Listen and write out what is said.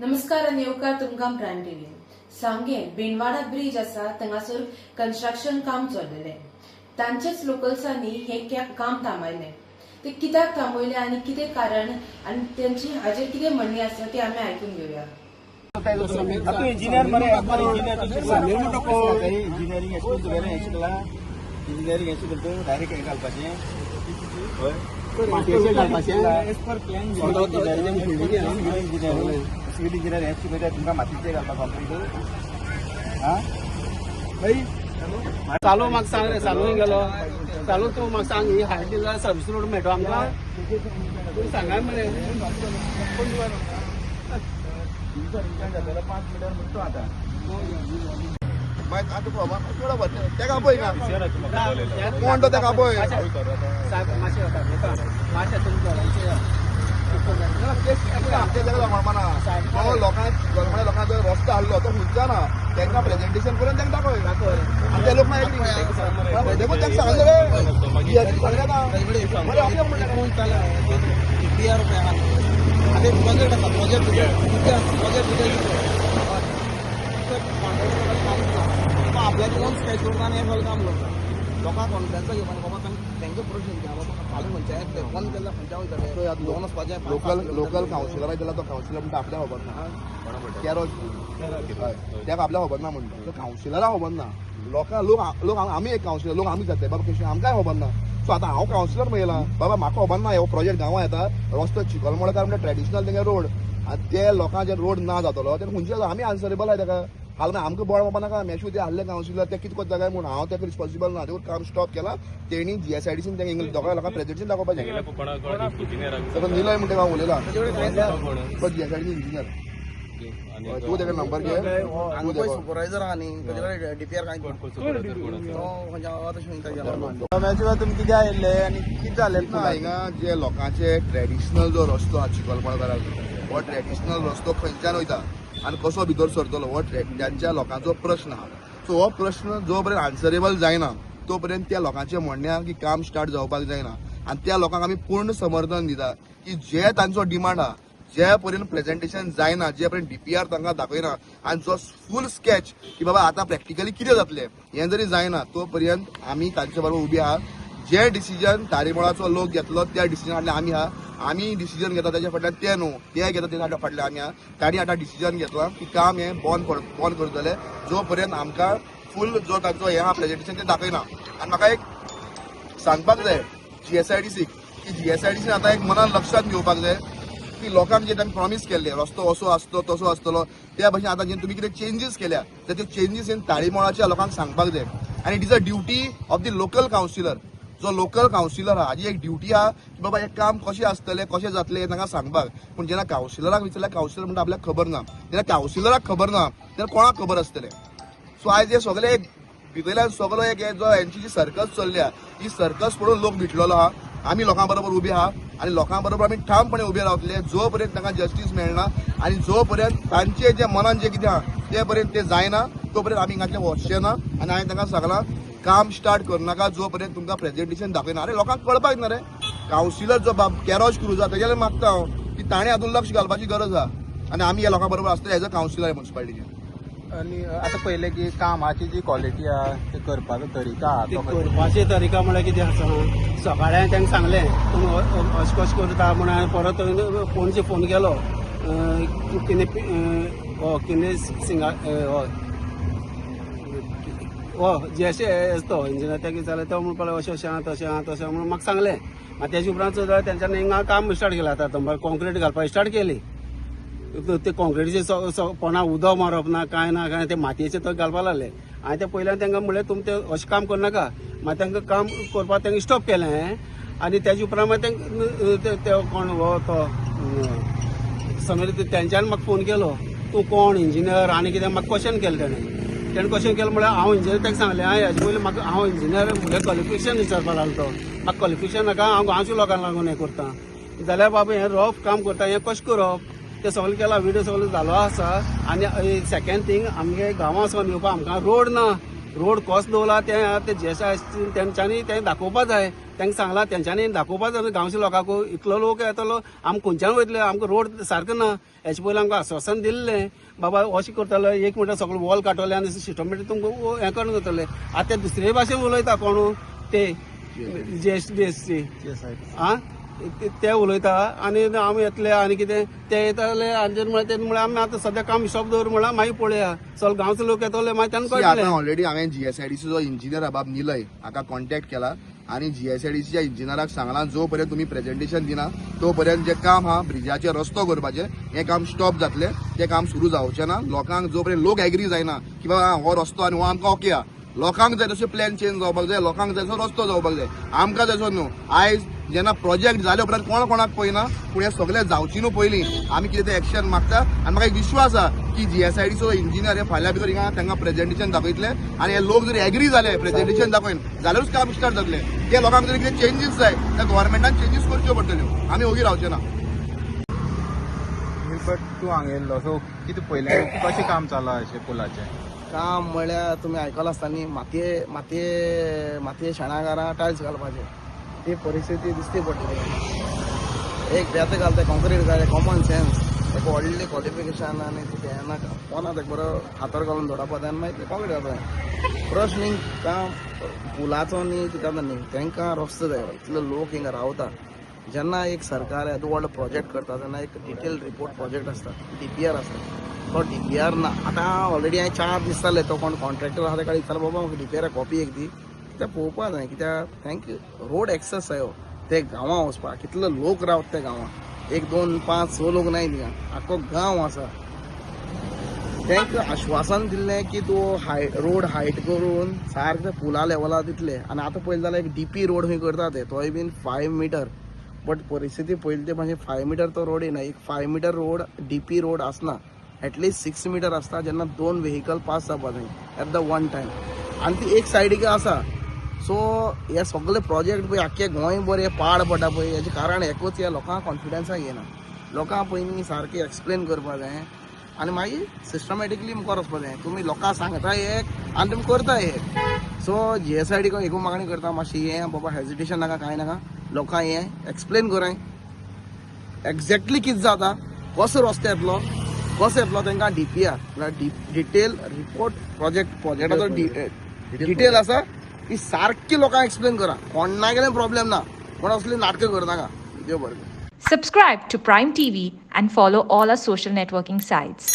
नमस्कार आणि येवकार तुमकां प्रायम टीव्ही सांगें बिनवाडा ब्रिज आसा थंगासर कन्स्ट्रक्शन काम चल्लेलें तांचेच लोकल्सांनी हे काम थांबयलें ते कित्याक थांबयलें आनी कितें कारण आनी त्यांची हाजेर कितें म्हणणी आसा ते आमी आयकून घेवया. इंजिनियर मरे इंजिनियरिंग इंजिनियरिंग डायरेक्ट हे घालपाचें सिव्हिल इंजिनियर एस्टिमेटर तुमकां मातयेचें घालपाक कॉन्क्रीट चालू म्हाका सांग रे चालूय गेलो चालू तूं म्हाका सांग ही हायट दिल्यार सर्वीस रोड मेळटो आमकां तूं सांगाय मरे 5 मिटर म्हणतो आता मागीर आतां केवढा भरता तेका पळय ना कोण तो तेका पळय मातशें मातशें तुमचो आमच्या जागा म्हणपाना तो लोकांना लोकांचो रस्तो हाडलो तो खुंयचा ना तांकां प्रेझेंटेशन करून तांकां दाखय आनी ते लोक मागीर देखून तांकां सांगले आपल्याला कोण स्केच करता आनी हें काम करता लोकांक कॉन्फिडन्स घेवपाक बाबा तांचो प्रश्न घ्या बाबा फाल्यां पंचायत फोन केल्यार खंयच्या वयतले दोन वचपाचें लोकल कावन्सिलर दिला तो कावन्सिलर म्हणटा आपल्या खबर ना कॅरो त्याक आपल्या खबर ना म्हणटा तो कावन्सिलराक खबर ना लोक आमी एक कावन्सिलर लोक आमी जाता बाबा कशें आमकांय खबर ना सो आतां हांव कावन्सिलर मेळयलां बाबा म्हाका खबर ना हो प्रोजेक्ट गांवां येता रस्तो चिखलमळकार म्हणटा ट्रेडिशनल तेंगे रोड आनी ते लोकांचे रोड ना जातलो ते खंयचे आमी आन्सरेबल आहाय ताका हाल आमकां बळ म्हणपा नाका मॅशू ते हाडले कावन्सिलर ते कितें कोत्ता काय म्हणून हांव तेका रिस्पॉन्सिबल ना देखून काम स्टॉप केला तेणी जीएसआयडीसीन तेंगे इंग्लीश लोकांक प्रेझेंटेशन दाखोवपाचें निलय म्हणटा हांव उलयला तो जीएसआयडीसी इंजिनियर तूं तेका नंबर घे सुपरवायझर आहा न्ही डीपीआर कांय तुमी कितें आयिल्ले आनी कितें जालें हिंगा जे लोकांचे ट्रेडिशनल जो रस्तो आहा चिखलमळकाराक हो ट्रेडिशनल रस्तो खंयच्यान वयता आनी कसो भितर सरतलो हो त्यांच्या लोकांचो प्रश्न आहा सो हो प्रश्न जो पर्यंत आन्सरेबल जायना तो पर्यंत त्या लोकांचे म्हणणे की काम स्टार्ट जावपाक जायना आनी त्या लोकांक आमी पूर्ण समर्थन दिता की जे तांचो डिमांड आहा जे पर्यंत प्रेझेंटेशन जायना जे पर्यंत डीपीआर तांकां दाखयना आनी जो फूल स्केच की बाबा आतां प्रॅक्टिकली कितें जातलें हें जरी जायना तो पर्यंत आमी तांचे बरोबर उबी आहा जे डिसिजन तारीमळाचो लोक घेतलो त्या डिसिजन फाटल्यान आमी आहा आमी डिसिजन घेता ताच्या फाटल्यान ते न्हू ते घेता ताच्या फाटल्यान आमी आहा ताणी आतां डिसिजन घेतला की काम हें बंद करतले जो पर्यंत आमकां फूल जो तांचो हें आहा प्रेझेंटेशन तें दाखयना आनी म्हाका एक सांगपाक जाय जीएसआयडीसीक की जीएसआयडीसीन आतां एक मनान लक्षात घेवपाक जाय की लोकांक जे तांणी प्रॉमीस केल्ले रस्तो असो आसतो तसो आसतलो त्या भशेन आतां जे तुमी कितें चेंजीस केल्या तर त्यो चेंजीस हें ताळीमळाच्या लोकांक सांगपाक जाय आनी it is a duty of the local councillor जो लोकल कावन्सिलर आहा हाजी एक ड्युटी आहा की बाबा हे काम कशें आसतलें कशें जातलें तांकां सांगपाक पूण जेन्ना कावन्सिलराक विचारल्यार कावन्सिलर म्हणटा आपल्याक खबर ना जेन्ना कावन्सिलराक खबर ना तेन्ना कोणाक खबर आसतलें सो आयज हे सगळे भितरल्यान सगळो एक जो हेंची जी सर्कस चल्ल्या ही सर्कस पळोवन लोक भिटलेलो आहा आमी लोकां बरोबर उबे आहा आनी लोकां बरोबर आमी ठामपणे उबे रावतले जो पर्यंत तांकां जस्टीस मेळना आनी जो पर्यंत तांचे जे मनान जे कितें आहा ते पर्यंत ते जायना तो पर्यंत आमी हिंगातले वचचे ना आनी हांवें तांकां सांगलां काम स्टार्ट करनाका जो पर्यंत तुमकां प्रेझेंटेशन दाखयना अरे लोकांक कळपाक ना रे कावन्सिलर जो कॅरोज क्रूज आहा तेजेर मागता हांव की ताणें हातून लक्ष घालपाची गरज आहा आनी आमी ह्या लोकां बरोबर आसतले एज अ कावन्सिलर म्युन्सिपालिटीचे आनी आतां पयलें की कामाची जी क्वॉलिटी आहा ते करपाचो तरिका आहा करपाचे तरिका म्हळ्यार कितें आसा सकाळीं हांवें तांकां सांगलें तुमी अशें कशें करता म्हणून हांवें परत फोनचेर फोन केलो कितें सिंगा जशें येतो इंजिनियर तें कितें जालें तो म्हणपाक अशें अशें आहा तशें आहा तशें म्हणून म्हाका सांगलें मागीर तेजे उपरांत तेंच्यांनी हिंगा काम स्टार्ट केलें आतां कॉन्क्रीट घालपाक स्टार्ट केली ते कॉन्क्रीटीचे कोणा उदक मारप ना कांय ते मातयेचे तो घालपाक लागले हांवें ते पयल्यान तांकां म्हणलें तुमी ते अशें काम करनाका मागीर तांकां काम करपाक तांकां स्टॉप केलें आनी तेजे उपरांत मागीर ते कोण हो तो समीर तेंच्यांनी म्हाका फोन केलो तूं कोण इंजिनियर आनी कितें म्हाका क्वेश्चन केलें तेणें क्वेश्चन केलें म्हळ्यार हांव इंजिनियर ताका सांगलें हेजे पयलीं म्हाका हांव इंजिनियर म्हजें क्वॉलिफिकेशन विचारपाक लागलो तो म्हाका क्वॉलिफिकेशन नाका हांव गांवच्या लोकांक लागून हें करता जाल्यार बाबा हें रफ काम करता हें कशें करप ते सगळें केला व्हिडिओ सगळो जालो आसा आनी सेकंड थिंग आमगे गांवां सावन येवपाक आमकां रोड ना रोड कसो दवरला ते जेसाय तेंच्यांनी तें दाखोवपाक जाय तांकां सांगला तेंच्यांनी दाखोवपाक जाय गांवच्या लोकांक इतलो लोक येतलो आमी खंयच्यान वयतले आमकां रोड सारको ना हेचे पयलीं आमकां आश्वासन दिल्लें बाबा अशें करतलो 1 मिटर सगळें वॉल काडटले आनी सिस्टमॅटीक तुमकां हें करून करतले आतां ते दुसरे भाशेन उलयता कोण ते GST आं ते उलयता आनी आमी येतले आनी कितें ते येतले आनी म्हळ्यार आमी आतां सद्या काम स्टॉप दवर म्हळ्यार मागीर पळया सगळे गांवचे लोक येतले मागीर तांकां कळटलें. आतां ऑलरेडी हांवें GSIDC जो इंजिनियर आहा बाब निलय हाका कॉन्टॅक्ट केला आणि GSIDCच्या इंजिनियराक सांगला जो पर्यंत तुम्ही प्रेझेंटेशन दिना तो पर्यंत जे काम हा ब्रिजाचेर रस्तो करपाचे हे काम स्टॉप जातले ते काम सुरू जावचे ना लोकांक जो पर्यंत लोक एग्री जायना की बाबा हो रस्तो आनी हो आमकां ओके आहा लोकांक जाय तशें प्लॅन चेंज जावपाक जाय लोकांक जाय तसो रस्तो जावपाक जाय आमकां तसो न्हू आयज जेन्ना प्रोजेक्ट जाले उपरांत कोणाक पळयना पूण हे सगळे जावची न्हू पयलीं आमी कितें तें एक्शन मागता आनी म्हाका एक विश्वास आहा की GSIDCचो इंजिनियर हे फाल्यां भितर हिंगा तांकां प्रेझेंटेशन दाखयतले आनी हे लोक जर एग्री जाले प्रेझेंटेशन दाखोवन जाल्यारूच काम स्टार्ट जातले ते लोकांक जर कितें चेंजीस जाय त्या गव्हर्मेंटान चेंजीस करच्यो पडटल्यो आमी ओगी रावचे ना. बट तूं हांगा येयल्लो सो कितें पयलें कशें काम चल्लां अशें पुलाचें काम म्हळ्यार तुमी आयकलां आसता न्ही मातये शेणागारां टायल्स घालपाचे ती परिस्थिती दिसती पडटली एक बेत घालता कॉन्क्रीट घालता कॉमन सेन्स एक व्हडलें क्वॉलिफिकेशन आनी कितें नाका कोणाक एक बरो हातार घालून दवरपा जाय आनी मागीर कॉन्क्रीट घालता प्रश्न न्ही काम पुलाचो न्ही कितें न्ही तांकां रस्तो जाय इतले लोक हिंगा रावता जेन्ना एक सरकार येदो व्हडलो प्रोजेक्ट करता तेन्ना एक डिटेल रिपोर्ट प्रोजेक्ट आसता DPR आसता तो DPR ना आतां ऑलरेडी हांवें 4 दीस जाले तो कोण कॉन्ट्रॅक्टर आहा तेका दिसतालो बाबा म्हाका DPR कॉपी एक दी तें पळोवपा जाय कित्याक थँक्यू रोड एक्सेस जायो ते गांवां वचपाक कितले लोक रावता त्या गांवां 1 2 5 6 लोक नाय थिंगा आख्खो गांव आसा तांकां आश्वासन दिल्लें की तूं रोड हायट करून सारकें पुला लेवलार दितले आनी आतां पळयलें जाल्यार एक DP रोड खंय करता ते तोय बीन 5 मिटर बट परिस्थिती पळयली ते म्हणजे 5 मिटर तो रोड येना एक 5 मिटर रोड DP रोड आसना एटलीस्ट 6 मिटर आसता जेन्ना 2 व्हेकल पास जावपा जाय एट द वन टायम आनी ती एक सायडीक आसा सो हे सगळे प्रोजेक्ट पळय आख्खे गोंयभर हे पाड पडटा पळय हेजें कारण एकूच ह्या लोकांक कॉन्फिडन्साक येना लोकांक पयलीं सारकें एक्सप्लेन करपा जाय आनी मागीर सिस्टमॅटिकली मुखार वचपा जाय तुमी लोकांक सांगता एक आनी तुमी करता एक सो GSIDC एकू मागणी करता मातशी हें बाबा हेजिटेशन नाका कांय नाका लोकांक हें एक्सप्लेन कराय एक्झॅक्टली कितें जाता कसो रस्तो येतलो तांकां DPR म्हळ्यार डिटेल रिपोर्ट प्रोजेक्टाचो डिटेल आसा ती सारकी लोकांक एक्सप्लेन करा कोणा गेलें प्रॉब्लेम ना कोण असली नाटकां करनाका देव बरें. Subscribe to Prime TV and follow all our social networking sites.